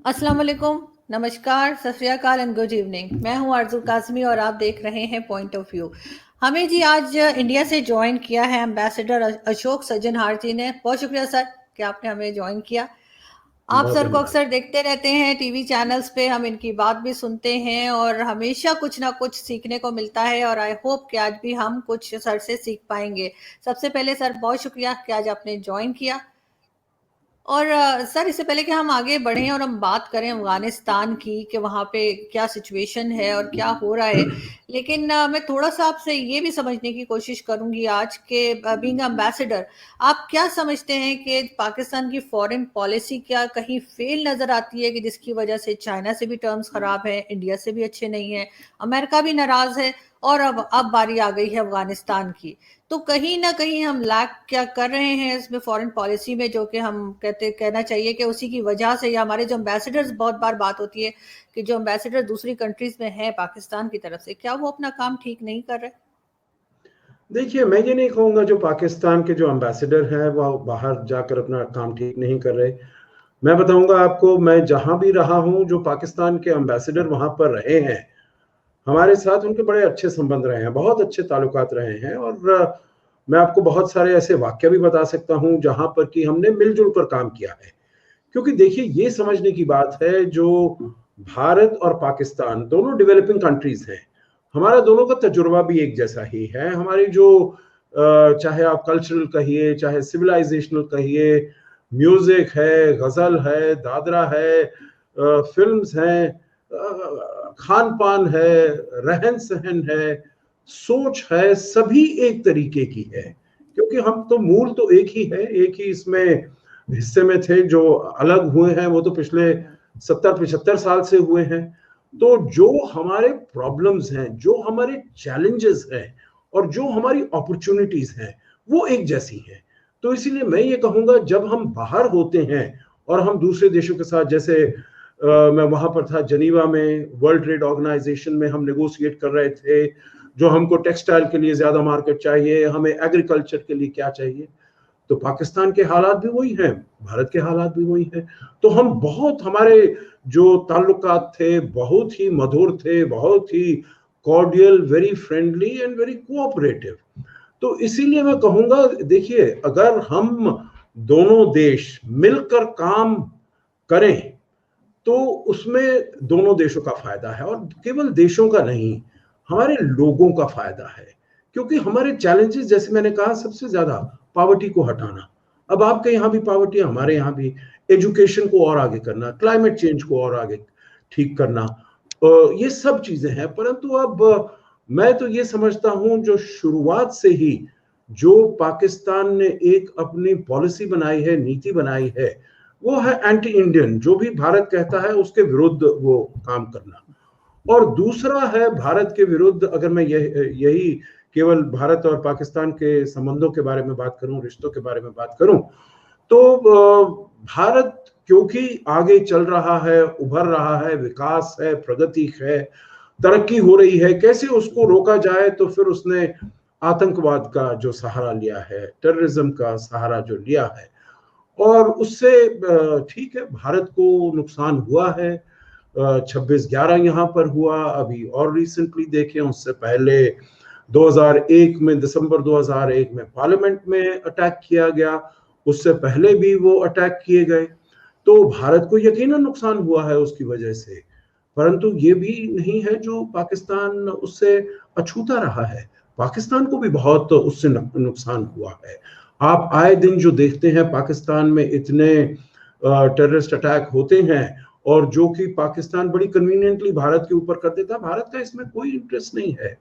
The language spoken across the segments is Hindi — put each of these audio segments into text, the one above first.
अस्सलाम वालेकुम, नमस्कार, सत श्री अकाल एंड गुड इवनिंग। मैं हूं आरजू काज़मी और आप देख रहे हैं पॉइंट ऑफ व्यू। हमें जी आज इंडिया से ज्वाइन किया है एम्बेसडर अशोक सज्जनहार जी ने। बहुत शुक्रिया सर कि आपने हमें ज्वाइन किया। आप बहुत सर को धन्यवाद। अक्सर देखते रहते हैं टीवी चैनल्स पे, हम इनकी बात भी सुनते हैं और हमेशा कुछ ना कुछ सीखने को मिलता है और आई होप कि आज भी हम कुछ सर से सीख पाएंगे। सबसे पहले सर बहुत शुक्रिया कि आज आपने ज्वाइन किया। और सर इससे पहले कि हम आगे बढ़ें और हम बात करें अफगानिस्तान की कि वहाँ पे क्या सिचुएशन है और क्या हो रहा है, लेकिन मैं थोड़ा सा आपसे ये भी समझने की कोशिश करूंगी आज के बीइंग एम्बेसडर, आप क्या समझते हैं कि पाकिस्तान की फॉरेन पॉलिसी क्या कहीं फेल नजर आती है कि जिसकी वजह से चाइना से भी टर्म्स खराब है, इंडिया से भी अच्छे नहीं है, अमेरिका भी नाराज है और अब बारी आ गई है अफगानिस्तान की। तो कहीं ना कहीं हम लैक क्या कर रहे हैं इसमें फॉरेन पॉलिसी में, जो कि हम कहना चाहिए कि उसी की वजह से या हमारे जो एम्बेसडर्स, बहुत बार बात होती है कि जो एम्बेसडर दूसरी कंट्रीज में है पाकिस्तान की तरफ से, क्या वो अपना काम ठीक नहीं कर रहे? देखिए, मैं ये नहीं कहूँगा जो पाकिस्तान के जो एम्बेसडर हैं वो बाहर जाकर अपना काम ठीक नहीं कर रहे। मैं बताऊंगा आपको, मैं जहां भी रहा हूं, जो पाकिस्तान के एम्बेसडर वहां पर रहे हैं, हमारे साथ उनके बड़े अच्छे संबंध रहे हैं, बहुत अच्छे ताल्लुकात रहे हैं। और मैं आपको बहुत सारे ऐसे वाक्य भी बता सकता हूं जहां पर कि हमने मिलजुल कर काम किया है। क्योंकि देखिए, ये समझने की बात है, जो भारत और पाकिस्तान दोनों डेवलपिंग कंट्रीज हैं, हमारा दोनों का तजुर्बा भी एक जैसा ही है। हमारी जो चाहे आप कल्चरल कहिए, चाहे सिविलाइजेशनल कहिए, म्यूजिक है, गजल है, दादरा है, फिल्म्स हैं, खान पान है, रहन सहन है, सोच है, सभी एक तरीके की है। क्योंकि हम तो मूल तो एक ही है, एक ही इसमें हिस्से में थे। जो अलग हुए हैं वो तो पिछले 70-75 साल से हुए हैं। तो जो हमारे प्रॉब्लम्स हैं, जो हमारे चैलेंजेस हैं और जो हमारी अपॉर्चुनिटीज हैं, वो एक जैसी हैं। तो इसीलिए मैं ये कहूंगा, जब हम बाहर होते हैं और हम दूसरे देशों के साथ, जैसे मैं वहां पर था जनीवा में, वर्ल्ड ट्रेड ऑर्गेनाइजेशन में हम नेगोशिएट कर रहे थे, जो हमको टेक्सटाइल के लिए ज्यादा मार्केट चाहिए, हमें एग्रीकल्चर के लिए क्या चाहिए। तो पाकिस्तान के हालात भी वही हैं, भारत के हालात भी वही हैं। तो हम बहुत, हमारे जो ताल्लुकात थे बहुत ही मधुर थे, बहुत ही cordial, very friendly and very cooperative. तो इसीलिए मैं कहूंगा, देखिए, अगर हम दोनों देश मिलकर काम करें तो उसमें दोनों देशों का फायदा है। और केवल देशों का नहीं, हमारे लोगों का फायदा है। क्योंकि हमारे चैलेंजेस, जैसे मैंने कहा, सबसे ज्यादा पावर्टी को हटाना। अब आपके यहाँ भी पावर्टी, हमारे यहाँ भी। एजुकेशन को और आगे करना, क्लाइमेट चेंज को और आगे ठीक करना, ये सब चीजें हैं। परंतु अब मैं तो ये समझता हूं, जो शुरुआत से ही जो पाकिस्तान ने एक अपनी पॉलिसी बनाई है, नीति बनाई है, वो है एंटी इंडियन। जो भी भारत कहता है उसके विरुद्ध वो काम करना। और दूसरा है भारत के विरुद्ध, अगर मैं यही केवल भारत और पाकिस्तान के संबंधों के बारे में बात करूं, रिश्तों के बारे में बात करूं, तो भारत क्योंकि आगे चल रहा है, उभर रहा है, विकास है, प्रगति है, तरक्की हो रही है, कैसे उसको रोका जाए, तो फिर उसने आतंकवाद का जो सहारा लिया है, टेररिज्म का सहारा जो लिया है, और उससे ठीक है, भारत को नुकसान हुआ है। 26/11 यहाँ पर हुआ, अभी और रिसेंटली देखें, उससे पहले 2001 में, दिसंबर 2001 में पार्लियामेंट में अटैक किया गया, उससे पहले भी वो अटैक किए गए। तो भारत को यकीनन नुकसान हुआ है उसकी वजह से। परंतु ये भी नहीं है जो पाकिस्तान उससे अछूता रहा है। पाकिस्तान को भी बहुत उससे नुकसान हुआ है। आप आए दिन जो देखते हैं, पाकिस्तान में इतने टेररिस्ट अटैक होते हैं, और जो कि पाकिस्तान बड़ी कन्वीनियंटली भारत के ऊपर कर देता है। भारत का इसमें कोई इंटरेस्ट नहीं है।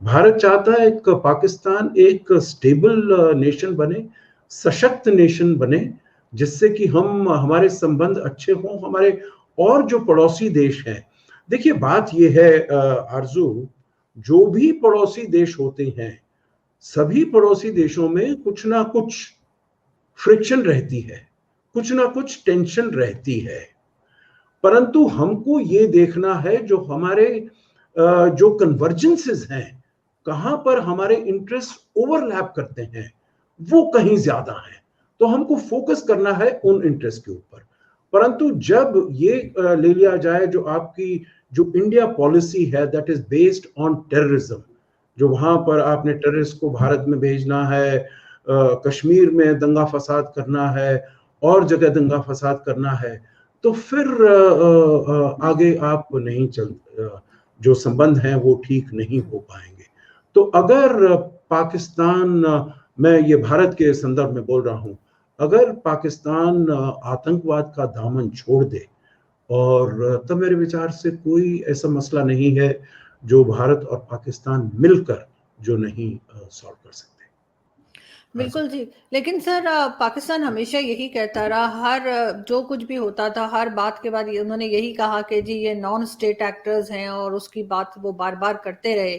भारत चाहता है एक पाकिस्तान एक स्टेबल नेशन बने, सशक्त नेशन बने, जिससे कि हम, हमारे संबंध अच्छे हों हमारे और जो पड़ोसी देश हैं। देखिए, बात यह है आरजू, जो भी पड़ोसी देश होते हैं, सभी पड़ोसी देशों में कुछ ना कुछ फ्रिक्शन रहती है, कुछ ना कुछ टेंशन रहती है। परंतु हमको ये देखना है, जो हमारे जो कन्वर्जेंसेस हैं, कहां पर हमारे इंटरेस्ट ओवरलैप करते हैं, वो कहीं ज्यादा है। तो हमको फोकस करना है उन इंटरेस्ट के ऊपर। परंतु जब ये ले लिया जाए जो आपकी जो इंडिया पॉलिसी है that is based on terrorism, जो वहां पर आपने टेररिस्ट को भारत में भेजना है, कश्मीर में दंगा फसाद करना है और जगह दंगा फसाद करना है, तो फिर आगे आप नहीं चल जो संबंध हैं वो ठीक नहीं हो पाएंगे। तो अगर पाकिस्तान, मैं ये भारत के संदर्भ में बोल रहा हूँ, अगर पाकिस्तान आतंकवाद का दामन छोड़ दे, और तब मेरे विचार से कोई ऐसा मसला नहीं है जो भारत और पाकिस्तान मिलकर जो नहीं सॉल्व कर सकते। बिल्कुल जी। लेकिन सर पाकिस्तान हमेशा यही कहता रहा, हर जो कुछ भी होता था, हर बात के बाद ये उन्होंने यही कहा कि जी ये नॉन स्टेट एक्टर्स हैं, और उसकी बात वो बार-बार करते रहे।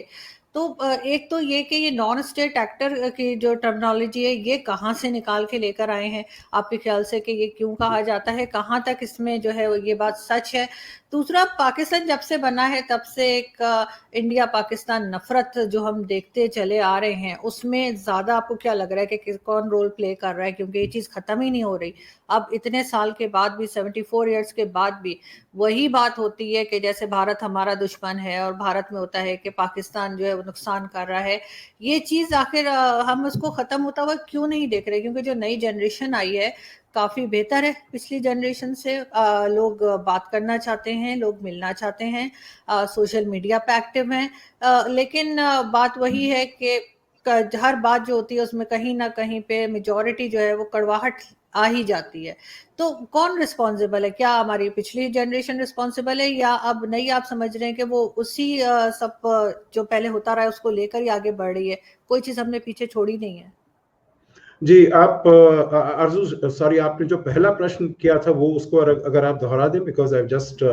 तो एक तो ये कि ये नॉन स्टेट एक्टर की जो टर्मिनोलॉजी है, ये कहाँ से निकाल के लेकर आए हैं आपके ख्याल से, कि ये क्यों कहा जाता है? कहाँ तक इसमें जो है ये बात सच है? दूसरा, पाकिस्तान जब से बना है तब से एक इंडिया पाकिस्तान नफरत जो हम देखते चले आ रहे हैं, उसमें ज्यादा आपको क्या लग रहा है कि कौन रोल प्ले कर रहा है? क्योंकि ये चीज खत्म ही नहीं हो रही। अब इतने साल के बाद भी, 74 ईयर्स के बाद भी वही बात होती है कि जैसे भारत हमारा दुश्मन है, और भारत में होता है कि पाकिस्तान जो है वो नुकसान कर रहा है। ये चीज आखिर हम उसको खत्म होता हुआ क्यों नहीं देख रहे? क्योंकि जो नई जनरेशन आई है काफी बेहतर है पिछली जनरेशन से। लोग बात करना चाहते हैं, लोग मिलना चाहते हैं, सोशल मीडिया पे एक्टिव हैं, लेकिन बात वही है कि हर बात जो होती है उसमें कहीं ना कहीं पे मेजॉरिटी जो है वो कड़वाहट आ ही जाती है। तो कौन रिस्पॉन्सिबल है? क्या हमारी पिछली जनरेशन रिस्पॉन्सिबल है, या अब नहीं आप समझ रहे हैं कि वो उसी सब जो पहले होता रहा है उसको लेकर ही आगे बढ़ रही है, कोई चीज हमने पीछे छोड़ी नहीं है? जी, आप आरजू, सॉरी, आपने जो पहला प्रश्न किया था वो उसको अगर आप दोहरा दें, because I just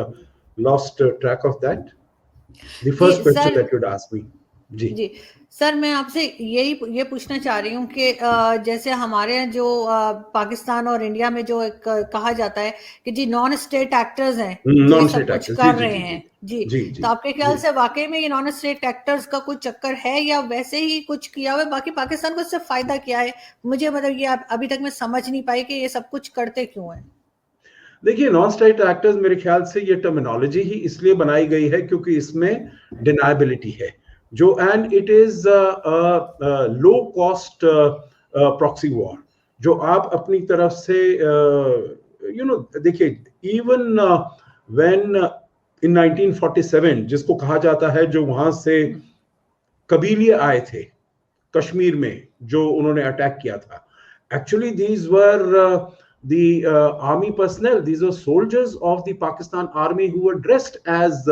lost track of that, the जी first question sir. That you asked me. जी जी सर, मैं आपसे ये पूछना चाह रही हूँ कि जैसे हमारे यहाँ जो पाकिस्तान और इंडिया में जो एक कहा जाता है कि जी नॉन स्टेट एक्टर्स हैं जो ये नॉन सब स्टेट कुछ एक्टर्स, जी कर जी रहे जी हैं। जी जी, जी तो जी आपके ख्याल जी। से वाकई में ये नॉन स्टेट एक्टर्स का कुछ चक्कर है, या वैसे ही कुछ किया हुआ है? बाकी पाकिस्तान को इससे फायदा क्या है? मुझे मतलब ये अभी तक मैं समझ नहीं पाई कि ये सब कुछ करते क्यों है। देखिए, नॉन स्टेट एक्टर्स मेरे ख्याल से ये टर्मिनोलॉजी ही इसलिए बनाई गई है क्योंकि इसमें डिनायबिलिटी है, जो and it is low cost proxy war, जो आप अपनी तरफ से देखिए, इवन व्हेन इन 1947, जिसको कहा जाता है, जो वहां से कबीलिए आए थे कश्मीर में, जो उन्होंने अटैक किया था, actually these were the army personnel, these were soldiers of the Pakistan army who were dressed as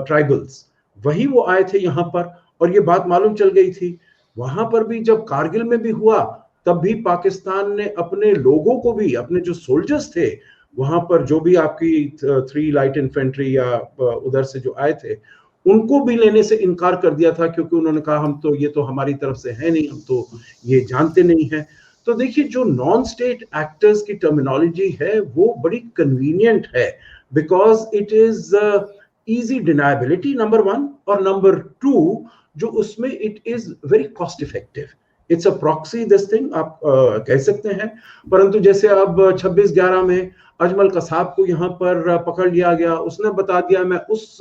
tribals, वही वो आए थे यहाँ पर, और ये बात मालूम चल गई थी। वहां पर भी जब कारगिल में भी हुआ, तब भी पाकिस्तान ने अपने लोगों को भी, अपने जो सोल्जर्स थे वहां पर, जो भी आपकी 3 लाइट इन्फेंट्री या उधर से जो आए थे, उनको भी लेने से इनकार कर दिया था, क्योंकि उन्होंने कहा हम तो, ये तो हमारी तरफ से है नहीं, हम तो ये जानते नहीं है। तो देखिए, जो नॉन स्टेट एक्टर्स की टर्मिनोलॉजी है वो बड़ी कन्वीनियंट है, because it is easy deniability, number 1, और नंबर 2, जो उसमें it is very cost effective. It's a proxy, this thing आप कह सकते हैं। परंतु जैसे अब 26/11 में अजमल कसाब को यहाँ पर पकड़ लिया गया, उसने बता दिया मैं उस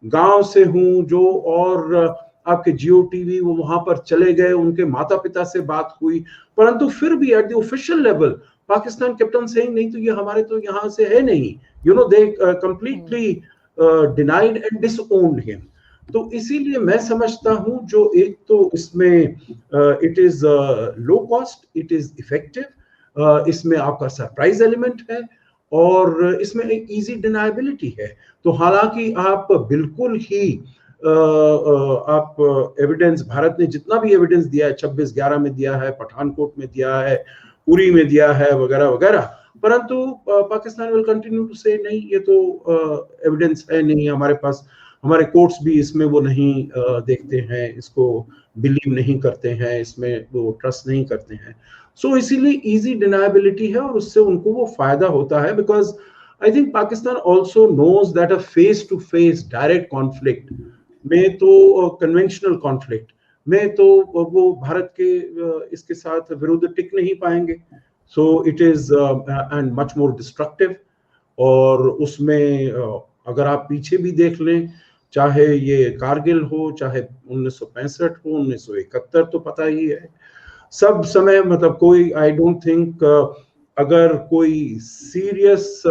गांव से हूं जो, और आपके जियो टीवी वो वहां पर चले गए, उनके माता पिता से बात हुई, परंतु फिर भी at the official level Pakistan captain saying नहीं, तो ये हमारे तो यहाँ से है नहीं, they completely denied and disowned him. तो इसीलिए मैं समझता हूं, जो एक तो इसमें it is low cost, it is effective, इसमें आपका सरप्राइज एलिमेंट है, और इसमें एक इजी डिनायबिलिटी है। तो हालांकि आप बिल्कुल ही आप एविडेंस, भारत ने जितना भी एविडेंस दिया है, 26/11 में दिया है, पठानकोट में दिया है, उरी में दिया है, वगैरह वगैरह, परंतु पाकिस्तान विल कंटिन्यू टू से नहीं, ये तो एविडेंस है नहीं हमारे पास, हमारे कोर्ट्स भी इसमें वो नहीं देखते हैं, इसको बिलीव नहीं करते हैं, इसमें वो ट्रस्ट नहीं करते हैं। सो इसीलिए इजी डिनायबिलिटी है, और उससे उनको वो फायदा होता है, because I think Pakistan also knows that a face to face direct conflict में, तो कन्वेंशनल कॉन्फ्लिक्ट में तो वो भारत के इसके साथ विरुद्ध टिक नहीं पाएंगे। So it is and much more destructive, और उसमें अगर आप पीछे भी देख लें, चाहे ये कारगिल हो, चाहे 1965 हो, 1971, तो पता ही है सब समय, मतलब कोई, आई डोंट थिंक अगर कोई serious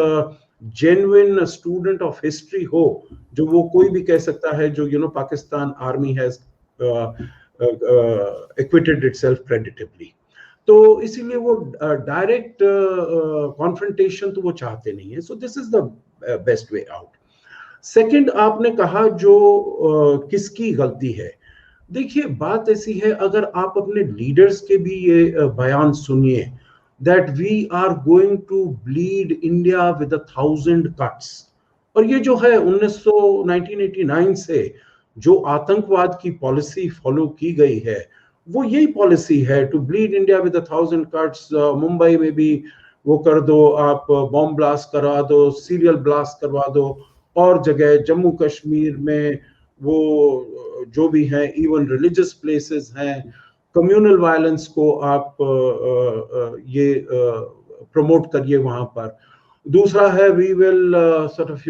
genuine student of history हो, जो वो कोई भी कह सकता है जो Pakistan army has acquitted itself creditably. तो इसीलिए वो डायरेक्ट कॉन्फ्रंटेशन तो वो चाहते नहीं है। So this is the best way out. Second, आपने कहा जो किसकी गलती है, देखिए बात ऐसी है, अगर आप अपने लीडर्स के भी ये बयान सुनिए that we are going to bleed India with 1,000 cuts, और ये जो है 1989 से जो आतंकवाद की पॉलिसी फॉलो की गई है, वो यही पॉलिसी है, to bleed India with 1,000 cuts. Mumbai में भी वो कर दो, आप बॉम्ब ब्लास्ट करवा दो, सीरियल ब्लास्ट करवा दो, और जगह जम्मू कश्मीर में वो जो भी हैं, इवन रिलीजियस प्लेसेस हैं, कम्युनल वायलेंस को आप ये प्रमोट करिए वहां पर। दूसरा है, we will sort of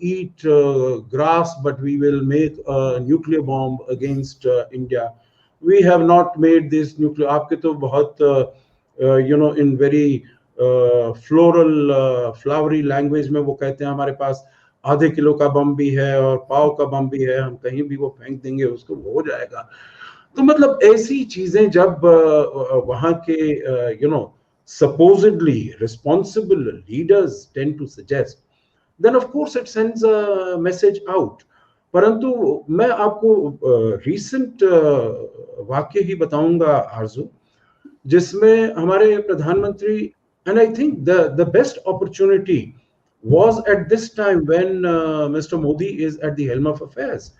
eat grass but we will make a nuclear bomb against India. We have not made this nuclear, आपके तो बहुत in very floral flowery language में वो कहते हैं हमारे पास आधे किलो का बम भी है और पाव का बम भी है, हम कहीं भी वो फेंक देंगे उसको, वो हो जाएगा। तो मतलब ऐसी चीजें जब वहां के supposedly responsible leaders tend to suggest, then of course it sends a message out. परंतु मैं आपको recent वाक्य ही बताऊंगा आरजू, जिसमें हमारे प्रधानमंत्री, and I think the best opportunity was at this time when Mr. Modi is at the helm of affairs,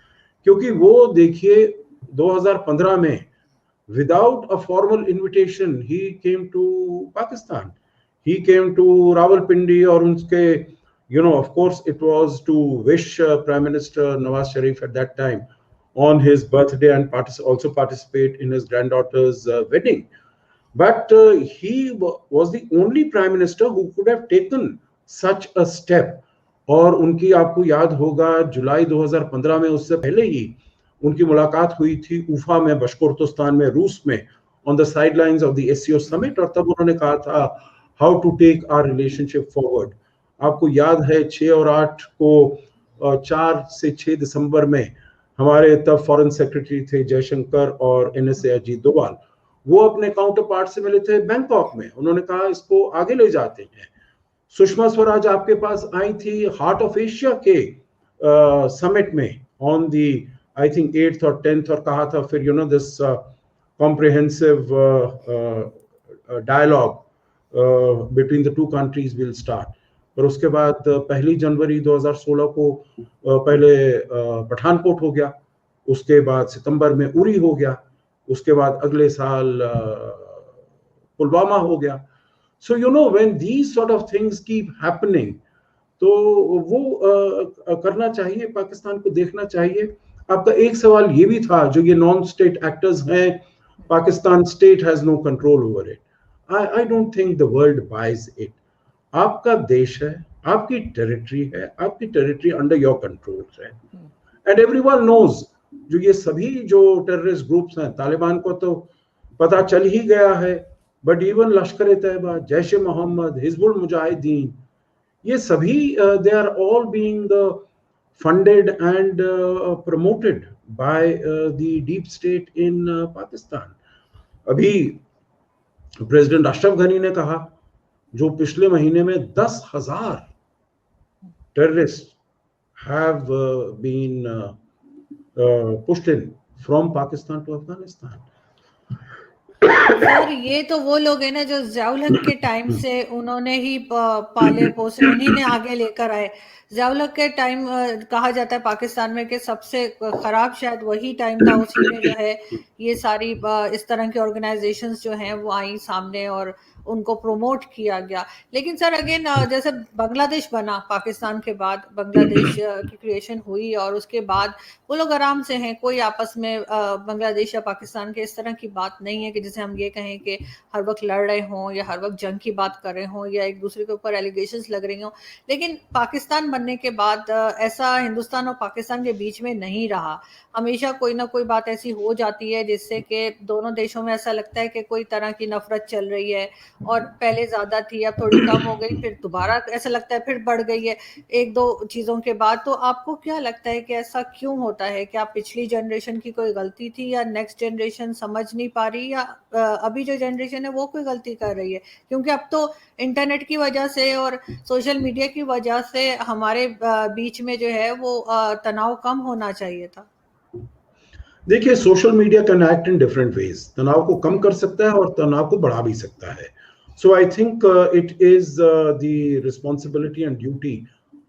क्योंकि वो देखिए 2015 में without a formal invitation he came to Pakistan, he came to Rawalpindi, और उनके of course it was to wish Prime Minister Nawaz Sharif at that time on his birthday and also participate in his granddaughter's wedding. But he was the only prime minister who could have taken such a step. और उनकी, आपको याद होगा, जुलाई 2015 में, उससे पहले ही उनकी मुलाकात हुई थी उफा में, बशकोरतोस्तान में, रूस में, on the sidelines of the SCO summit, और तब उन्होंने कहा था how to take our relationship forward. आपको याद है 6 और 8 को, 4 से 6 दिसंबर में हमारे तब फॉरेन सेक्रेटरी थे जयशंकर और NSA अजीत डोभाल, वो अपने काउंटर पार्ट से मिले थे बैंकॉक में, उन्होंने कहा इसको आगे ले जाते हैं। सुषमा स्वराज आपके पास आई थी हार्ट ऑफ एशिया के समिट में on the I think 8th और 10th, और कहा था फिर this comprehensive dialogue between the two countries will start. और उसके बाद 1 जनवरी 2016 को पहले पठानकोट हो गया, उसके बाद सितंबर में उरी हो गया, उसके बाद अगले साल पुलवामा हो गया। So when these sort of things keep happening, तो वो करना चाहिए, पाकिस्तान को देखना चाहिए। आपका एक सवाल ये भी था, जो ये नॉन स्टेट एक्टर्स हैं, Pakistan state has no control over it. I don't think the world buys it. आपका देश है, आपकी टेरिटरी है, आपकी टेरिटरी अंडर योर कंट्रोल है, एंड एवरीवन नोज। जो ये सभी जो टेररिस्ट ग्रुप्स हैं, तालिबान को तो पता चल ही गया है, बट इवन लश्कर ए तैयबा, जैश ए मोहम्मद, हिजबुल मुजाहिदीन, ये सभी they are all being funded and promoted by the deep state in Pakistan. अभी प्रेसिडेंट अशरफ गनी ने कहा, जो पिछले महीने में 10,000 terrorist have been pushed in from Pakistan to Afghanistan. Sir ये तो वो लोग हैं ना जो ज़ियाउल हक के टाइम से उन्होंने ही पाले पोसे, उन्हीं ने आगे लेकर आए। ज़ियाउल हक के टाइम कहा जाता है पाकिस्तान में कि सबसे खराब शायद वही टाइम था, उसी में जो है ये सारी इस तरह की ऑर्गेनाइजेशंस जो हैं वो आई सामने, और उनको प्रमोट किया गया। लेकिन सर अगेन जैसे बांग्लादेश बना, पाकिस्तान के बाद बांग्लादेश की क्रिएशन हुई और उसके बाद वो लोग आराम से हैं, कोई आपस में बांग्लादेश या पाकिस्तान के इस तरह की बात नहीं है कि जैसे हम ये कहें कि हर वक्त लड़ रहे हों या हर वक्त जंग की बात कर रहे हों या एक दूसरे के ऊपर एलिगेशंस लग रही हों। लेकिन पाकिस्तान बनने के बाद ऐसा हिंदुस्तान और पाकिस्तान के बीच में नहीं रहा। हमेशा कोई ना कोई बात ऐसी हो जाती है जिससे कि दोनों देशों में ऐसा लगता है कि कोई तरह की नफरत चल रही है, और पहले ज्यादा थी अब थोड़ी कम हो गई, फिर दोबारा ऐसा लगता है फिर बढ़ गई है एक दो चीजों के बाद। तो आपको क्या लगता है कि ऐसा क्यों होता है? क्या पिछली जनरेशन की कोई गलती थी, या नेक्स्ट जनरेशन समझ नहीं पा रही, या अभी जो जनरेशन है वो कोई गलती कर रही है? क्योंकि अब तो इंटरनेट की वजह से और सोशल मीडिया की वजह से हमारे बीच में जो है वो तनाव कम होना चाहिए था। देखिए, social media can act in different ways, तनाव को कम कर सकता है और तनाव को बढ़ा भी सकता है। So I think it is the responsibility and duty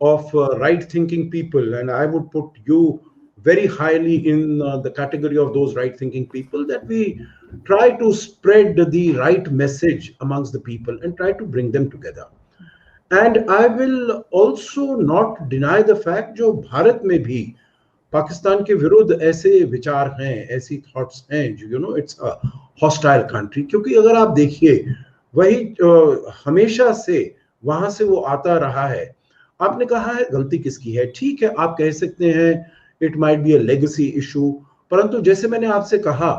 of right thinking people, and I would put you very highly in the category of those right thinking people, that we try to spread the right message amongst the people and try to bring them together. And I will also not deny the fact जो भारत में भी पाकिस्तान के विरुद्ध ऐसे विचार हैं, ऐसी थॉट्स हैं जो इट्स अ हॉस्टाइल कंट्री। क्योंकि अगर आप देखिए, वही हमेशा से वहां से वो आता रहा है। आपने कहा है गलती किसकी है, ठीक है, आप कह सकते हैं it might be a legacy issue, परंतु जैसे मैंने आपसे कहा,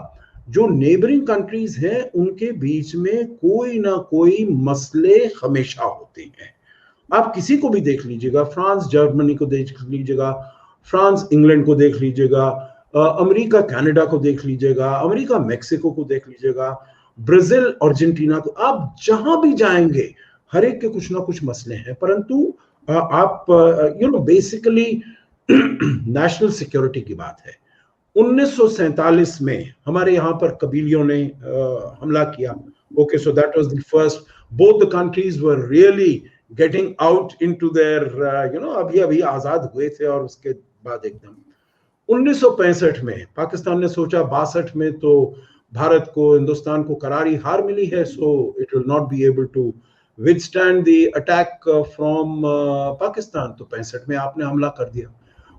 जो नेबरिंग कंट्रीज हैं उनके बीच में कोई ना कोई मसले हमेशा होते हैं। आप किसी को भी देख लीजिएगा, फ्रांस जर्मनी को देख लीजिएगा, फ्रांस इंग्लैंड को देख लीजिएगा, अमेरिका कनाडा को देख लीजिएगा, अमेरिका मैक्सिको को देख लीजिएगा, ब्राजील अर्जेंटीना को, आप जहां भी जाएंगे हर एक के कुछ ना कुछ मसले हैं। परंतु आप बेसिकली नेशनल सिक्योरिटी की बात है। 1947 में हमारे यहाँ पर कबीलियों ने हमला किया। Okay, so that was the first, both the countries were really getting out into their अभी अभी आजाद हुए थे, और उसके बाद एकदम 1965 में पाकिस्तान ने सोचा 62 में तो भारत को, हिंदुस्तान को करारी हार मिली है, so it will not be able to withstand the attack from Pakistan. तो 65 में आपने हमला कर दिया।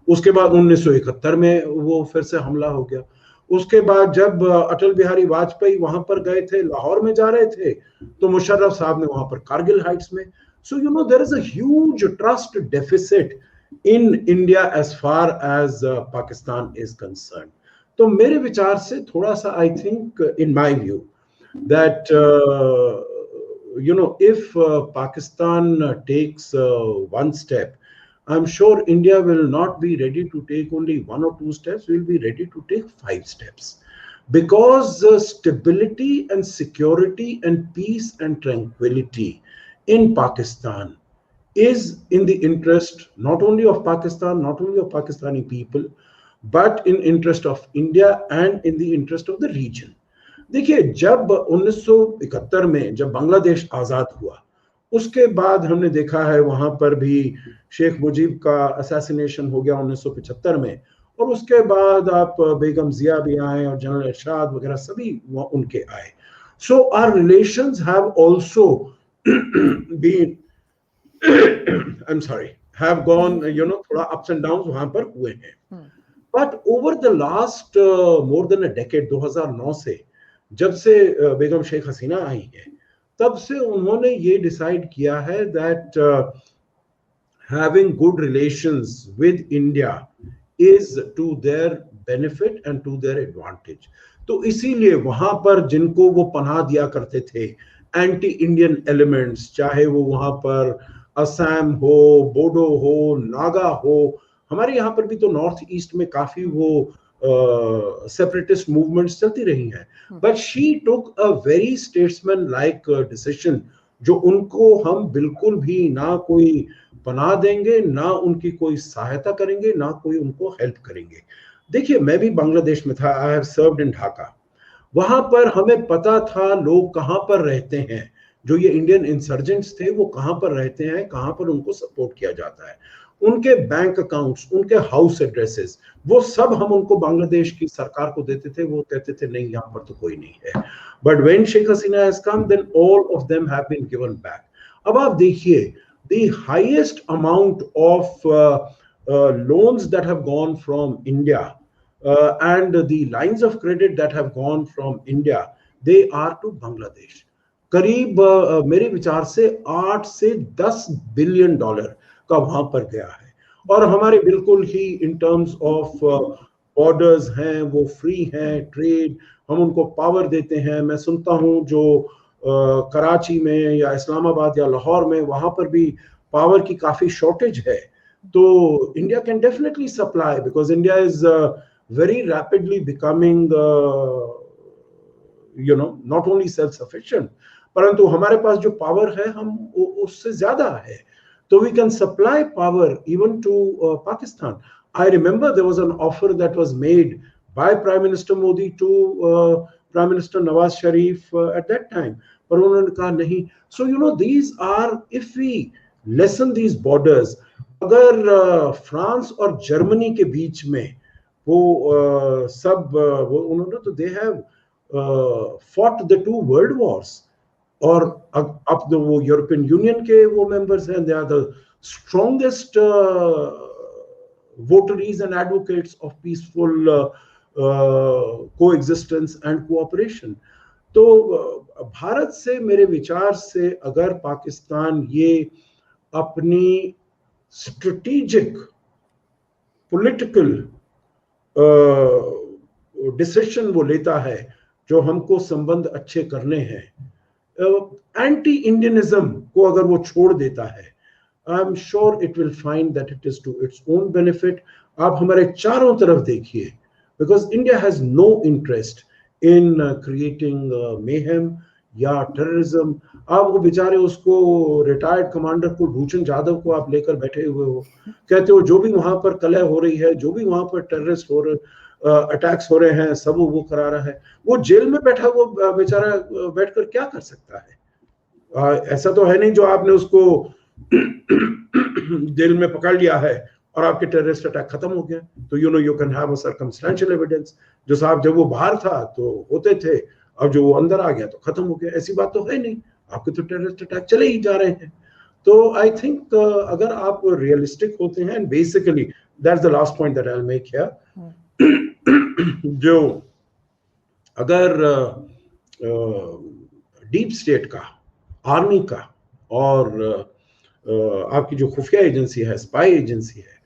उसके बाद 1971 में वो फिर से हमला हो गया। उसके बाद जब अटल बिहारी वाजपेयी वहां पर गए थे, लाहौर में जा रहे थे, तो मुशर्रफ साहब ने वहां पर कारगिल हाइट्स में। So there is a huge trust deficit in India as far as Pakistan is concern. तो मेरे विचार से थोड़ा सा, I think in my view that if Pakistan takes one step, I'm sure India will not be ready to take only one or two steps. We'll be ready to take 5 steps, because stability and security and peace and tranquility in Pakistan is in the interest not only of Pakistan, not only of Pakistani people, but in interest of India and in the interest of the region. देखिए, जब 1971 में जब बांग्लादेश आजाद हुआ, उसके बाद हमने देखा है वहां पर भी शेख मुजीब का असैसिनेशन हो गया 1975 में, और उसके बाद आप बेगम जिया भी आए और जनरल इरशाद वगैरह सभी उनके आए। So our relations have also been have gone, थोड़ा ups and downs वहां पर हुए हैं। But over the last more than a decade, 2009 से जब से बेगम शेख हसीना आई है, तब से उन्होंने ये डिसाइड किया है that having good relations with India is to their benefit and to their advantage. तो इसीलिए वहां पर जिनको वो पनाह दिया करते थे, एंटी इंडियन एलिमेंट्स, चाहे वो वहां पर असम हो, बोडो हो, नागा हो, हमारे यहाँ पर भी तो नॉर्थ ईस्ट में काफी वो सेपरेटिस्ट मूवमेंट्स चलती रही हैं, but she took a very statesman like decision, जो उनको हम बिल्कुल भी ना कोई पनाह देंगे, ना उनकी कोई सहायता करेंगे, ना कोई उनको हेल्प करेंगे। देखिए, मैं भी बांग्लादेश में था, I have served in Dhaka. वहां पर हमें पता था लोग कहां पर रहते हैं, जो ये इंडियन इंसर्जेंट्स थे वो कहां पर रहते हैं, कहां पर उनको सपोर्ट किया जाता है। उनके बैंक अकाउंट्स, उनके हाउस एड्रेसेस, वो सब हम उनको बांग्लादेश की सरकार को देते थे। वो कहते थे नहीं, यहाँ पर तो कोई नहीं है। But when Sheikh Hasina has come, then all of them have been given back. अब आप देखिए, the highest amount of loans that have gone from India and the lines of credit that have gone from India, they are to Bangladesh. करीब मेरे विचार से 8 से 10 बिलियन डॉलर का वहां पर गया है। और हमारे बिल्कुल ही इन टर्म्स ऑफ बॉर्डर्स हैं, वो फ्री हैं, ट्रेड, हम उनको पावर देते हैं। मैं सुनता हूं जो कराची में या इस्लामाबाद या लाहौर में, वहां पर भी पावर की काफी शॉर्टेज है। तो India can definitely supply, because India is very rapidly becoming not only self sufficient, परंतु हमारे पास जो पावर है हम उससे ज्यादा है। So we can supply power even to Pakistan. I remember there was an offer that was made by Prime Minister Modi to Prime Minister Nawaz Sharif at that time. पर उन्होंने कहा नहीं। So these are, if we lessen these borders, अगर फ्रांस और जर्मनी के बीच में वो सब वो उन्होंने तो they have fought the 2 world wars, और अब तो वो यूरोपियन यूनियन के वो मेंबर्स हैं, they are the strongest votaries and advocates of peaceful coexistence and cooperation. तो भारत से, मेरे विचार से, अगर पाकिस्तान ये अपनी स्ट्रेटेजिक पॉलिटिकल डिसीजन वो लेता है, जो हमको संबंध अच्छे करने हैं, एंटी इंडियनिज्म को अगर वो छोड़ देता है, I am sure it will find that it is to its own benefit. आप हमारे चारों तरफ देखिए, because India has no interest in creating mayhem या टेररिज्म। आप वो बेचारे उसको रिटायर्ड कमांडर कुलभूषण जाधव को आप लेकर बैठे हुए हो, कहते हो जो भी वहां पर कलह हो रही है, जो भी वहां पर टेररिस्ट हो रहे, अटैक्स हो रहे हैं, सब वो करा रहा है। वो जेल में बैठा वो बेचारा बैठकर क्या कर सकता है? ऐसा तो है नहीं जो आपने उसको जेल में पकड़ लिया है और आपके टेररिस्ट अटैक खत्म हो गया। तो you can have a circumstantial evidence, जो साहब जब वो बाहर था तो होते थे, अब जो वो अंदर आ गया तो खत्म हो गया। ऐसी बात तो है नहीं, आपके तो टेररिस्ट अटैक चले ही जा रहे हैं। तो आई थिंक अगर आप रियलिस्टिक होते हैं, and basically that's the last point that I will make here, जो अगर डीप स्टेट का, आर्मी का और आपकी जो खुफिया एजेंसी है, स्पाई एजेंसी है,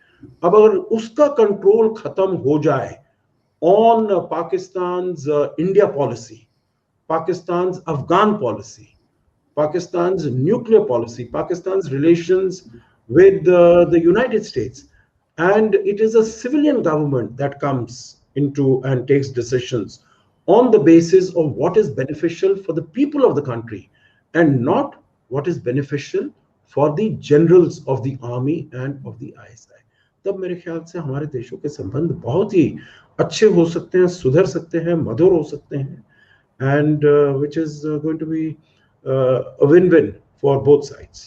अब अगर उसका कंट्रोल खत्म हो जाए on Pakistan's India policy, Pakistan's Afghan policy, Pakistan's nuclear policy, Pakistan's relations with the United States, and it is a civilian government that comes into and takes decisions on the basis of what is beneficial for the people of the country and not what is beneficial for the generals of the army and of the ISI. तब मेरे ख्याल से हमारे देशों के संबंध बहुत ही अच्छे हो सकते हैं, सुधर सकते हैं, मधुर हो सकते हैं, and which is going to be a win-win for both sides.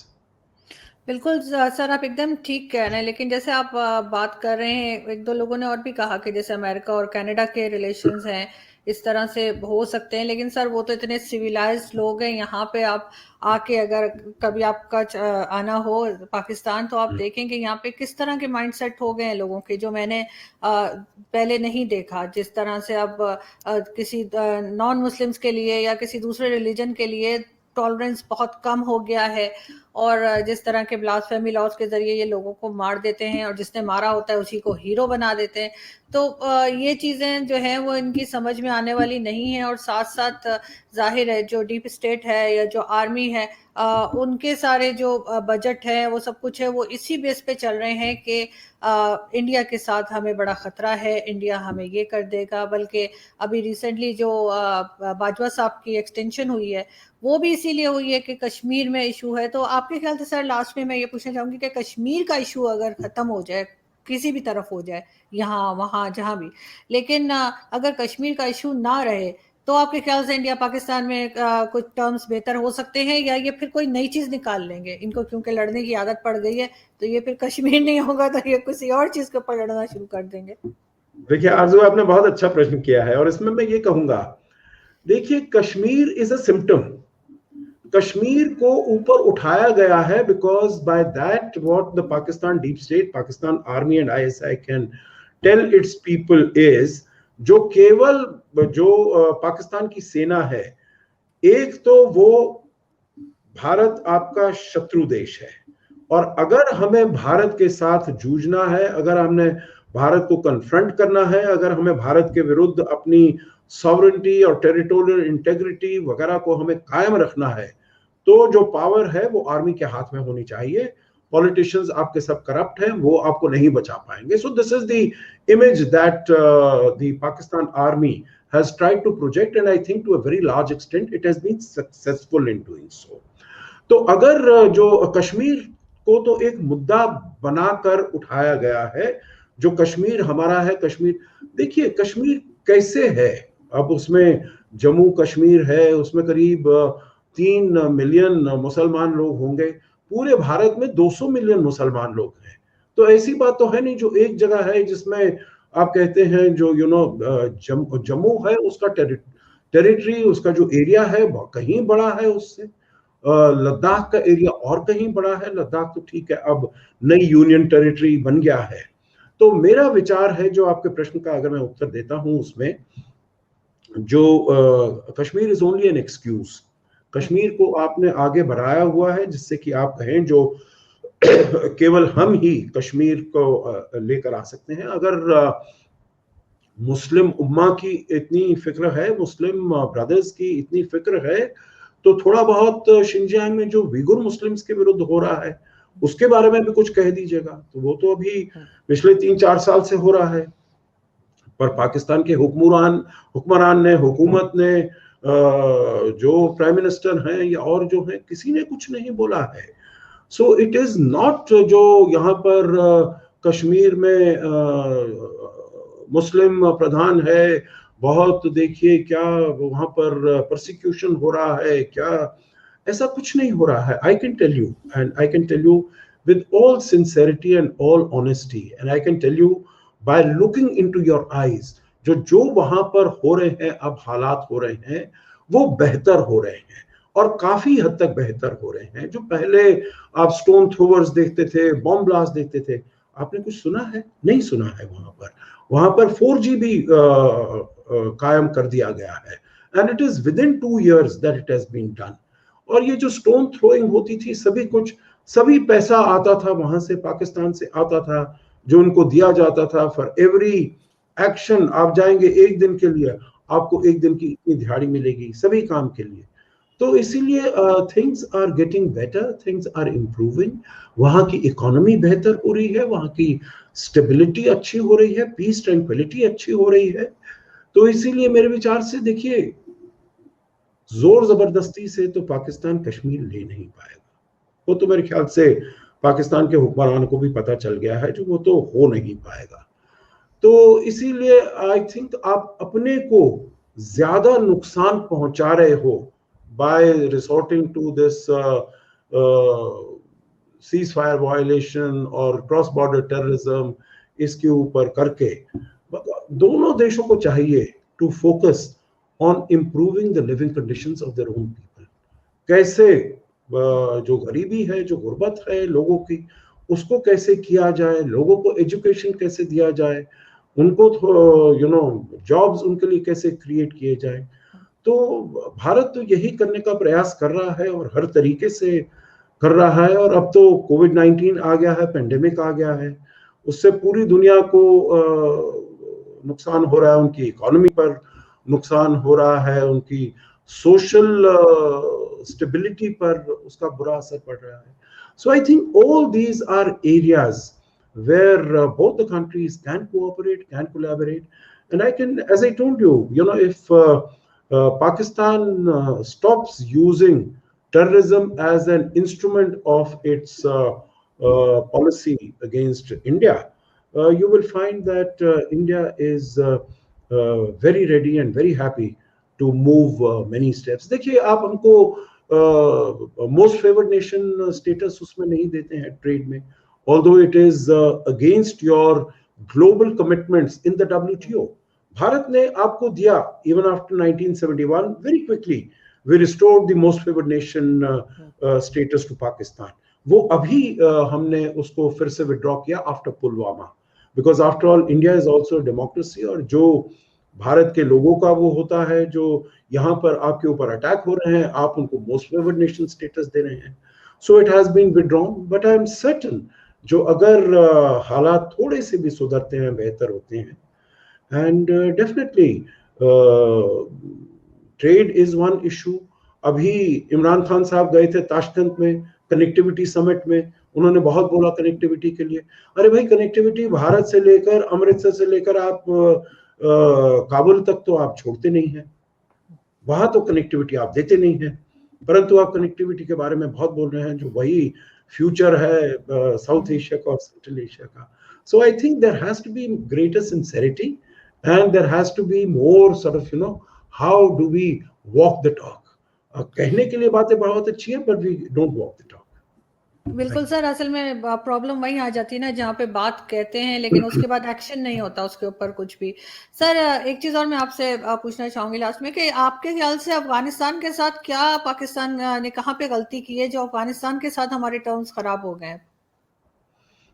बिल्कुल सर, आप एकदम ठीक कह रहे हैं। लेकिन जैसे आप बात कर रहे हैं, एक दो लोगों ने और भी कहा कि जैसे अमेरिका और कनाडा के रिलेशंस हैं, इस तरह से हो सकते हैं। लेकिन सर वो तो इतने सिविलाइज्ड लोग हैं, यहाँ पे आप आके अगर कभी आपका आना हो पाकिस्तान, तो आप देखेंगे यहाँ पे किस तरह के माइंडसेट हो गए हैं लोगों के, जो मैंने पहले नहीं देखा। जिस तरह से अब किसी नॉन मुस्लिम्स के लिए या किसी दूसरे रिलीजन के लिए टॉलरेंस बहुत कम हो गया है, और जिस तरह के ब्लास्फेमी लॉज के जरिए ये लोगों को मार देते हैं, और जिसने मारा होता है उसी को हीरो बना देते हैं। तो ये चीज़ें जो हैं वो इनकी समझ में आने वाली नहीं है। और साथ साथ जाहिर है जो डीप स्टेट है या जो आर्मी है, उनके सारे जो बजट है, वो सब कुछ है, वो इसी बेस पे चल रहे हैं कि इंडिया के साथ हमें बड़ा खतरा है, इंडिया हमें ये कर देगा। बल्कि अभी रिसेंटली जो बाजवा साहब की एक्सटेंशन हुई है, वो भी इसीलिए हुई है कि कश्मीर में इशू है। तो आपके ख्याल से सर लास्ट में मैं ये पूछना चाहूंगी कि कश्मीर का इशू अगर खत्म हो जाए, किसी भी तरफ हो जाए, यहाँ वहाँ जहाँ भी, लेकिन अगर कश्मीर का इशू ना रहे, तो आपके ख्याल से इंडिया पाकिस्तान में कुछ टर्म्स बेहतर हो सकते हैं, या ये फिर कोई नई चीज निकाल लेंगे? इनको क्योंकि लड़ने की आदत पड़ गई है, तो ये फिर कश्मीर नहीं होगा तो ये किसी और चीज के ऊपर लड़ना शुरू कर देंगे। देखिए आरजू, आपने बहुत अच्छा प्रश्न किया है, और इसमें मैं ये कहूंगा, देखिए Kashmir is a symptom. Kashmir को ऊपर उठाया गया है because by that what the Pakistan deep state, Pakistan army and ISI can tell its people is, जो केवल जो पाकिस्तान की सेना है, एक तो वो भारत आपका शत्रु देश है, और अगर हमें भारत के साथ जूझना है, अगर हमने भारत को कन्फ्रंट करना है, अगर हमें भारत के विरुद्ध अपनी सॉवरेनिटी और टेरिटोरियल इंटेग्रिटी वगैरह को हमें कायम रखना है, तो जो पावर है वो आर्मी के हाथ में होनी चाहिए। पॉलिटिशियंस आपके सब करप्ट हैं, वो आपको नहीं बचा पाएंगे। So this is the image that the Pakistan army has tried to project, and I think to a very large extent it has been successful in doing so. तो अगर जो कश्मीर को तो एक मुद्दा बनाकर उठाया गया है, जो कश्मीर हमारा है, कश्मीर, देखिए कश्मीर कैसे है, अब उसमें जम्मू कश्मीर है, उसमें करीब 3 मिलियन मुसलमान लोग होंगे, पूरे भारत में 200 मिलियन मुसलमान लोग हैं। तो ऐसी बात तो है नहीं जो एक जगह है जिसमें आप कहते हैं जो जम्मू है, उसका टेरिटरी, उसका जो एरिया है कहीं बड़ा है उससे, लद्दाख का एरिया और कहीं बड़ा है। लद्दाख तो ठीक है, अब नई यूनियन टेरिटरी बन गया है। तो मेरा विचार है, जो आपके प्रश्न का अगर मैं उत्तर देता हूं उसमें, जो Kashmir is only an excuse. Kashmir को आपने आगे बढ़ाया हुआ है जिससे कि आप कहें जो केवल हम ही कश्मीर को लेकर आ सकते हैं। अगर मुस्लिम उम्मा की इतनी फिक्र है, मुस्लिम ब्रदर्स की इतनी फिक्र है, तो थोड़ा बहुत शिनजियांग में जो उइगुर मुस्लिम्स के विरुद्ध हो रहा है उसके बारे में भी कुछ कह दीजिएगा। तो वो तो अभी पिछले 3-4 साल से हो रहा है, पर पाकिस्तान के हुक्मरान ने, हुकूमत ने, जो प्राइम मिनिस्टर हैं या और जो हैं, किसी ने कुछ नहीं बोला है। सो इट इज नॉट जो यहाँ पर कश्मीर में मुस्लिम प्रधान है बहुत, देखिए क्या वहां पर प्रोसिक्यूशन हो रहा है क्या, ऐसा कुछ नहीं हो रहा है। I can tell you, and I can tell you with all sincerity and all honesty, and I can tell you by looking into your eyes, जो वहां पर हो रहे हैं, अब हालात हो रहे हैं, वो बेहतर हो रहे हैं, और काफी हद तक बेहतर हो रहे हैं। जो पहले आप स्टोन थ्रोवर्स देखते थे, बॉम्ब ब्लास्ट देखते थे, आपने कुछ सुना है? नहीं सुना है। वहां पर 4G भी कायम कर दिया गया है, and it is within 2 years that it has been done. और ये जो स्टोन थ्रोइंग होती थी, सभी पैसा आता था वहां से, पाकिस्तान से आता था, जो उनको दिया जाता था। फॉर एवरी एक्शन आप जाएंगे एक दिन के लिए, आपको एक दिन की इतनी दिहाड़ी मिलेगी सभी काम के लिए। तो इसीलिए things are getting better, things are improving. वहाँ की इकोनॉमी बेहतर हो रही है, वहाँ की स्टेबिलिटी अच्छी हो रही है, पीस ट्रैंक्विलिटी अच्छी हो रही है। तो इसीलिए मेरे विचार से देखिए, जोर जबरदस्ती से तो पाकिस्तान कश्मीर ले नहीं पाएगा। वो तो मेरे ख्याल से पाकिस्तान के हुक्मरान को भी पता चल गया है, जो वो तो हो नहीं पाएगा। तो इसीलिए आई थिंक आप अपने को ज्यादा नुकसान पहुंचा रहे हो by resorting to this cease fire violation और क्रॉस बॉर्डर टेररिज्म, इसके ऊपर करके दोनों देशों को चाहिए to focus on improving the living conditions of their own people. कैसे जो गरीबी है, जो गुर्बत है लोगों की, उसको कैसे किया जाए, लोगों को एजुकेशन कैसे दिया जाए, उनको जॉब्स उनके लिए कैसे क्रिएट किए जाए। तो भारत तो यही करने का प्रयास कर रहा है और हर तरीके से कर रहा है। और अब तो कोविड-19 आ गया है, पेंडेमिक आ गया है, उससे पूरी दुनिया को नुकसान हो रहा है, उनकी इकोनॉमी पर नुकसान हो रहा है, उनकी सोशल स्टेबिलिटी पर उसका बुरा असर पड़ रहा है। So I think all these are areas where both the countries can cooperate, can collaborate, and I can, as I told you, if Pakistan stops using terrorism as an instrument of its policy against India, you will find that India is very ready and very happy to move many steps. देखिए आप हमको most favored nation status उसमें नहीं देते हैं trade में, although it is against your global commitments in the WTO. Bharat ने आपको दिया, even after 1971, very quickly we restored the most favored nation status to Pakistan. वो अभी हमने उसको फिर से विड्रॉ किया after Pulwama, because after all India is also democracy, और जो भारत के लोगों का वो होता है जो यहाँ पर आपके ऊपर अटैक हो रहे हैं, आप उनको मोस्ट फेवर्ड नेशन स्टेटस दे रहे हैं. So it has been withdrawn, but I am certain जो अगर हालात थोड़े से भी सुधरते हैं, बेहतर होते हैं, and definitely trade is one issue. अभी इमरान खान साहब गए थे ताशकंद में कनेक्टिविटी समिट में, उन्होंने बहुत बोला कनेक्टिविटी के लिए. अरे भाई, कनेक्टिविटी भारत से लेकर अमृतसर से लेकर आप काबुल तक तो आप छोड़ते नहीं हैं, वहां तो कनेक्टिविटी आप देते नहीं हैं, परंतु आप कनेक्टिविटी के बारे में बहुत बोल रहे हैं, जो वही फ्यूचर है साउथ एशिया का और सेंट्रल एशिया का. So I think there has to be greater sincerity and there has to be more sort of how do we walk the talk. कहने के लिए बातें बहुत अच्छी हैं, but we don't walk the talk. बिल्कुल सर, असल में प्रॉब्लम वही आ जाती है ना, जहाँ पे बात कहते हैं लेकिन उसके बाद एक्शन नहीं होता उसके ऊपर कुछ भी. सर एक चीज और मैं आपसे पूछना चाहूंगी लास्ट में, कि आपके ख्याल से अफगानिस्तान के साथ क्या पाकिस्तान ने कहाँ पे गलती की है जो अफगानिस्तान के साथ हमारे टर्म्स खराब हो गए हैं?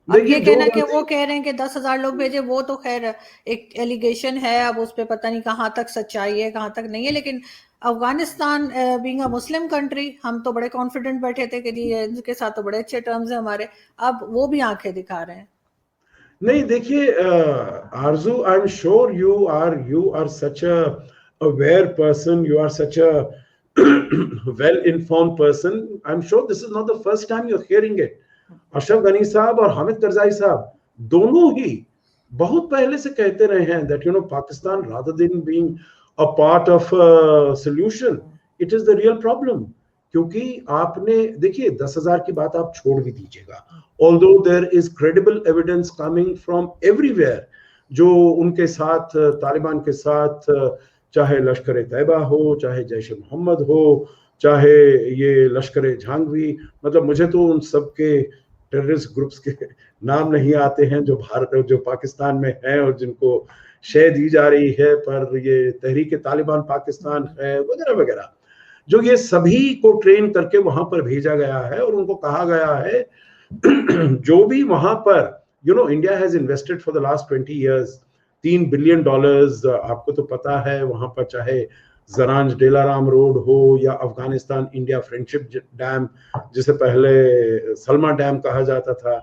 अब ये कहना कि वो कह रहे हैं कि 10,000 लोग भेजे, वो तो खैर एक एलिगेशन है, अब उस पे पता नहीं कहाँ तक सच्चाई है कहाँ तक नहीं है, लेकिन Afghanistan being a Muslim country, हम तो बड़े कॉन्फिडेंट बैठे थे कि इनके साथ तो बड़े अच्छे टर्म्स हैं हमारे, अब वो भी आंखें दिखा रहे हैं. नहीं देखिए Arzoo, I am sure you are such a aware person, you are such a well informed person. I am sure this is not the first time you are hearing it. Ashraf Ghani sahab और हामिद करजाई साहब दोनों ही बहुत पहले से कहते रहे हैं that Pakistan, rather than being a part of a solution, it is the real problem. क्योंकि आपने देखिए 10,000 की बात आप छोड़ भी दीजिएगा, although there is credible evidence coming from everywhere, जो उनके साथ तालिबान के साथ चाहे लश्कर तैयबा हो, चाहे जैश मोहम्मद हो, चाहे ये लश्कर झांगवी, मतलब मुझे तो उन सब के टेररिस्ट ग्रुप्स के नाम नहीं आते हैं जो पाकिस्तान में हैं और जिनको शय दी जा रही है, पर ये तहरीक तालिबान पाकिस्तान है वगैरह वगैरह, जो ये सभी को ट्रेन करके वहां पर भेजा गया है और उनको कहा गया है जो भी वहां पर India has invested for the last 20 years $3 billion. आपको तो पता है वहां पर चाहे जरांज डेलाराम रोड हो या अफगानिस्तान इंडिया फ्रेंडशिप डैम, जिसे पहले सलमा डैम कहा जाता था,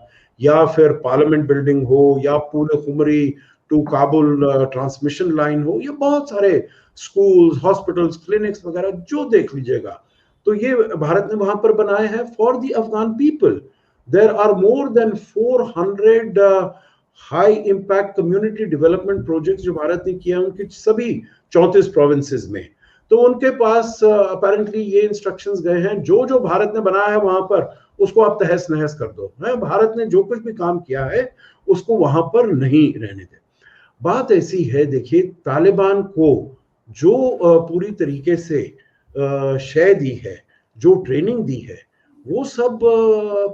या फिर पार्लियामेंट बिल्डिंग हो, या Pul Khumri to Kabul transmission line हो, ये बहुत सारे स्कूल्स, हॉस्पिटल्स, क्लिनिक्स वगैरह जो देख लीजिएगा, तो ये भारत ने वहां पर बनाए हैं for the Afghan people. There are more than 400 high impact community development projects जो भारत ने किया उनकी सभी 34 प्रोविंसेस में. तो उनके पास अपेरेंटली ये इंस्ट्रक्शंस गए हैं, जो भारत ने बनाया है वहां पर उसको आप तहस नहस कर दो. भारत ने जो कुछ भी काम किया है उसको वहां पर नहीं रहने दे. बात ऐसी है, देखिए तालिबान को जो पूरी तरीके से शय दी है, जो ट्रेनिंग दी है, वो सब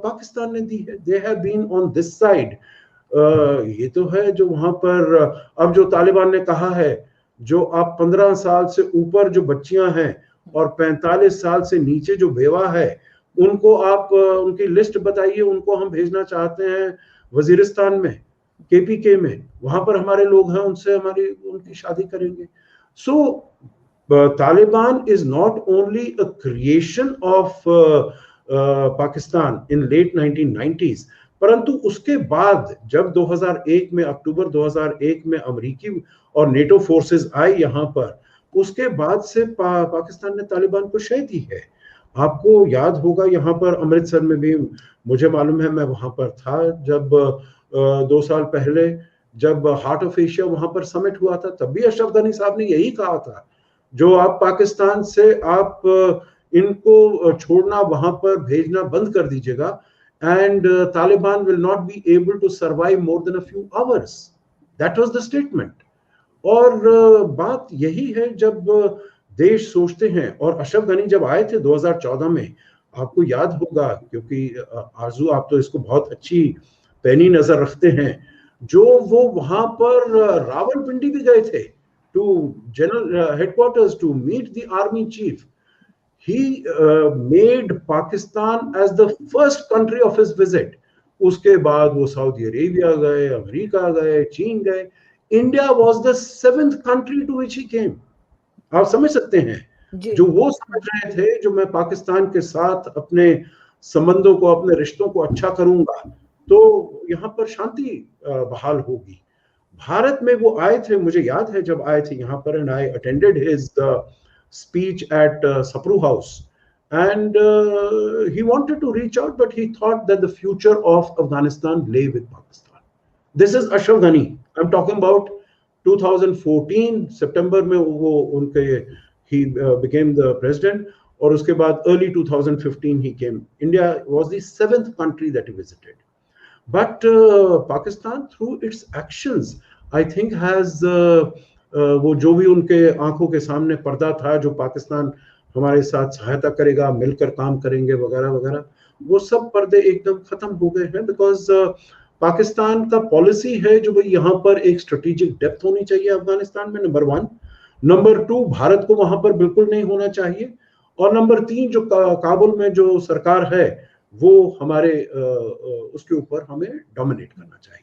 पाकिस्तान ने दी है. They have been on this side. ये तो है जो वहां पर अब जो तालिबान ने कहा है, जो आप 15 साल से ऊपर जो बच्चियां हैं और 45 साल से नीचे जो बेवा है, उनको आप उनकी लिस्ट बताइए, उनको हम भेजना चाहते हैं वजीरिस्तान में, केपीके में, वहां पर हमारे लोग हैं, उनसे उनकी शादी करेंगे. So Taliban is not only a creation of Pakistan in late 1990s, परंतु उसके बाद जब 2001 में अक्टूबर 2001 में अमेरिकी और नेटो फोर्सेस आई यहाँ पर, उसके बाद से पाकिस्तान ने तालिबान को शय दी है. आपको याद होगा यहाँ पर अमृतसर में भी, मुझे मालूम है मैं वहां पर था जब 2 साल पहले जब हार्ट ऑफ एशिया वहां पर समिट हुआ था, तब भी अशरफ गनी साहब ने यही कहा था, जो आप पाकिस्तान से आप इनको छोड़ना, वहां पर भेजना बंद कर दीजिएगा, and Taliban will not be able to survive more than a few hours. That was the statement. और बात यही है, जब देश सोचते हैं। और अशरफ गनी जब आए थे 2014 में, आपको याद होगा, क्योंकि आरजू आप तो इसको बहुत अच्छी पैनी नजर रखते हैं, जो वो वहां पर रावलपिंडी भी गए थे to general headquarters to meet the army chief. He made Pakistan as the first country of his visit. उसके बाद वो सऊदी अरेबिया गए, अमेरिका गए, चीन गए। India was the 7th country to which he came. आप समझ सकते हैं, जो वो समझ रहे थे, जो मैं पाकिस्तान के साथ अपने संबंधों को, अपने रिश्तों को अच्छा करूंगा तो यहाँ पर शांति बहाल होगी। भारत में वो आए थे, मुझे याद है जब आए थे यहाँ पर, and I attended his speech at Sapru House, and he wanted to reach out, but he thought that the future of Afghanistan lay with Pakistan. This is Ashraf Ghani. I'm talking about 2014 September में वो उनके he became the president, और उसके बाद early 2015 he came. India was the 7th country that he visited. But Pakistan, through its actions, I think has वो जो भी उनके आंखों के सामने पर्दा था, जो पाकिस्तान हमारे साथ सहायता करेगा, मिलकर काम करेंगे वगैरह वगैरह, वो सब पर्दे एकदम खत्म हो गए हैं। बिकॉज पाकिस्तान का पॉलिसी है जो भाई यहाँ पर एक स्ट्रेटेजिक डेप्थ होनी चाहिए अफगानिस्तान में, नंबर 1। नंबर 2, भारत को वहां पर बिल्कुल नहीं होना चाहिए। और नंबर 3, जो काबुल में जो सरकार है वो हमारे उसके ऊपर हमें डोमिनेट करना चाहिए।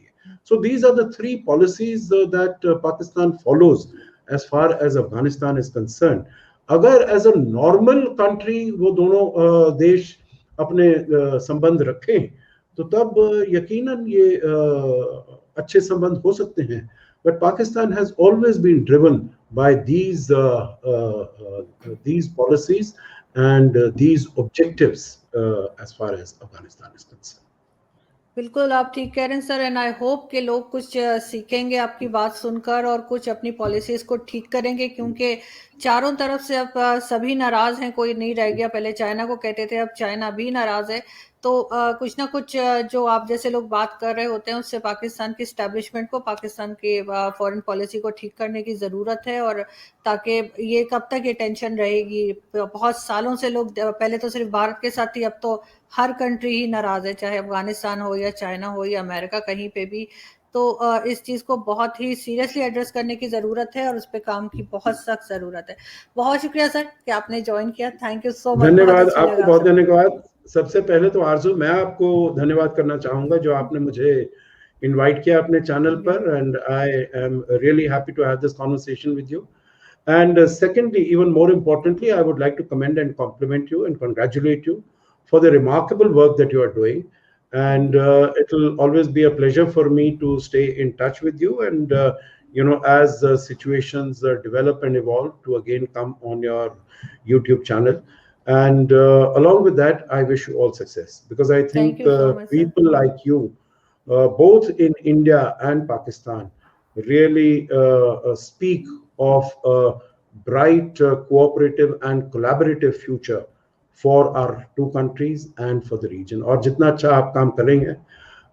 So these are the 3 policies that Pakistan follows as far as Afghanistan is concerned. अगर as a normal country वो दोनों देश अपने संबंध रखें तो तब यकीनन ये अच्छे संबंध हो सकते हैं। But Pakistan has always been driven by these policies and these objectives as far as Afghanistan is concerned. बिल्कुल आप ठीक कह रहे हैं सर, एंड आई होप कि लोग कुछ सीखेंगे आपकी बात सुनकर और कुछ अपनी पॉलिसीज को ठीक करेंगे, क्योंकि चारों तरफ से अब सभी नाराज हैं, कोई नहीं रह गया। पहले चाइना को कहते थे, अब चाइना भी नाराज है। तो कुछ ना कुछ जो आप जैसे लोग बात कर रहे होते हैं उससे पाकिस्तान की स्टैब्लिशमेंट को, पाकिस्तान की फॉरेन पॉलिसी को ठीक करने की ज़रूरत है। और ताकि ये कब तक ये टेंशन रहेगी, बहुत सालों से लोग, पहले तो सिर्फ भारत के साथ ही, अब तो हर कंट्री ही नाराज है, चाहे अफगानिस्तान हो या चाइना हो या अमेरिका, कहीं पे भी। तो इस चीज को बहुत ही सीरियसली एड्रेस करने की जरूरत है और उस पर काम की बहुत सख्त जरूरत है। बहुत शुक्रिया सर कि आपने ज्वाइन किया। Thank you so much. धन्यवाद आपको, बहुत धन्यवाद। सबसे पहले तो आरजू, मैं आपको धन्यवाद करना चाहूंगा जो आपने मुझे इनवाइट किया अपने चैनल पर, and I am really happy to have this conversation with you. And secondly, even more importantly, I would like to commend and compliment you and congratulate you for the remarkable work that you are doing. And it will always be a pleasure for me to stay in touch with you, and as situations develop and evolve, to again come on your YouTube channel. And along with that, I wish you all success, because I think people like you, both in India and Pakistan, really speak of a bright, cooperative and collaborative future for our 2 countries and for the region. और जितना अच्छा आप काम करेंगे,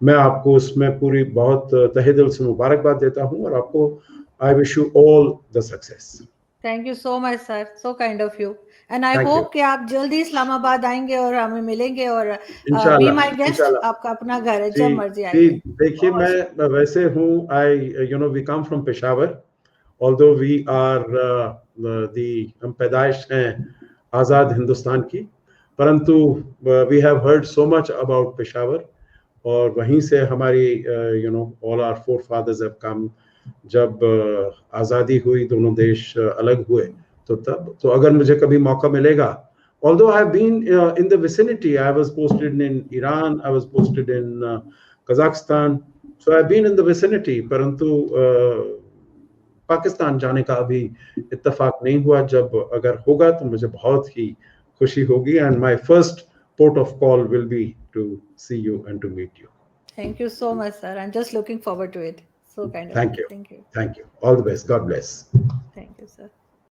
मैं आपको उसमें पूरी बहुत तहे दिल से मुबारकबाद देता हूँ, और आपको I wish you all the success. Thank you so much sir, so kind of you, and I hope कि आप जल्दी इस्लामाबाद आएंगे और हमें मिलेंगे, और be my guest। आपका अपना घर है, जब मर्जी आइए। देखिए, मैं वैसे हूँ, we come from Peshawar, although we are हम पैदाइश हैं आज़ाद हिंदुस्तान की, परंतु we have heard so much about Peshawar, और वहीं से हमारी all our forefathers have come। जब आज़ादी हुई, दोनों देश अलग हुए, तो अगर मुझे कभी मौका मिलेगा, although I have been in the vicinity, I was posted in Iran, I was posted in Kazakhstan, so I have been in the vicinity, परंतु पाकिस्तान जाने का अभी इत्तेफाक नहीं हुआ। जब अगर होगा तो मुझे बहुत ही खुशी होगी, and my first port of call will be to see you and to meet you. Thank you so much sir, I am just looking forward to it. So kind of thank you, all the best, God bless. Thank you sir.